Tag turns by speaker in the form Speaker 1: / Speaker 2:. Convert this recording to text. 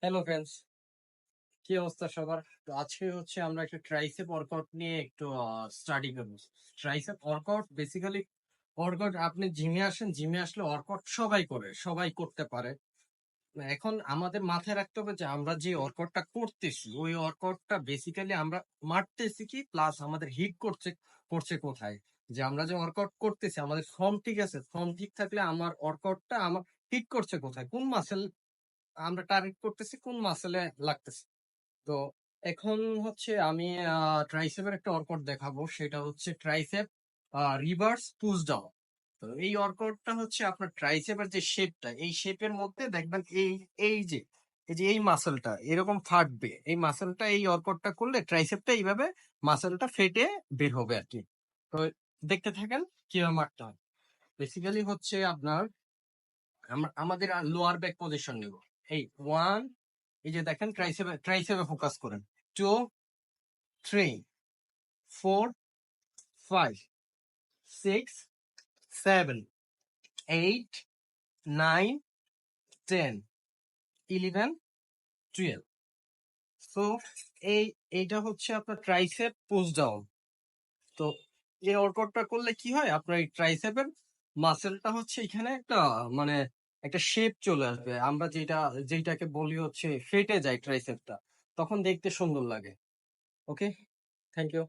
Speaker 1: Hello friends, কি অবস্থা সবার? তো আজকে হচ্ছে আমরা একটা ট্রাইসেপ ওয়ার্কআউট নিয়ে একটু স্টাডি করব। ট্রাইসেপ ওয়ার্কআউট বেসিক্যালি ওয়ার্কআউট, আপনি জিমে আসেন, জিমে আসলে ওয়ার্কআউট সবাই করে, সবাই করতে পারে। এখন আমাদের মাথায় রাখতে হবে যে আমরা যে ওয়ার্কআউটটা করতেছি ওই ওয়ার্কআউটটা বেসিক্যালি আমরা মারতেছি কি, প্লাস আমাদের হিট করছে করছে কোথায়। যে আমরা যে ওয়ার্কআউট করতেছি আমাদের ফর্ম ঠিক আছে, ফর্ম ঠিক থাকলে আমার ওয়ার্কআউটটা আমার হিট করছে কোথায়, কোন মাসেল আমরা টার্গেট করতেছি, কোন মাসেলে লাগতেছে। তো এখন হচ্ছে আমি ট্রাইসেপের একটা ওয়ার্কআউট দেখাবো, সেটা হচ্ছে ট্রাইসেপ রিভার্স পুশ ডাউন। তো এই ওয়ার্কআউটটা হচ্ছে আপনার ট্রাইসেপের যে শেপটা, এই শেপের মধ্যে দেখবেন এই যে এই মাসেলটা এরকম ফাটবে, এই মাসেলটা এই ওয়ার্কআউটটা করলে ট্রাইসেপটা এইভাবে মাসেলটা ফেটে বের হবে আর কি। তো দেখতে থাকেন কিভাবে মারতে হয়। বেসিক্যালি হচ্ছে আপনার আমাদের লোয়ার ব্যাক পজিশন নেব। এই ওয়ান, এই যে দেখেন ট্রাইসেপে ট্রাইসেপে ফোকাস করেন। Two, three, four, five, six, seven, eight, nine, 10, 11, 12। So এই এইটা হচ্ছে আপনার ট্রাইসেপ পুশ ডাউন। তো এই ওয়ার্কআউটটা করলে কি হয়, আপনার এই ট্রাইসেপের মাসেলটা হচ্ছে এখানে একটা মানে একটা শেপ চলে আসবে, আমরা যেটাকে বলি হচ্ছে ফেটে যায় ট্রাইসেপটা, তখন দেখতে সুন্দর লাগে। ওকে, থ্যাংক ইউ।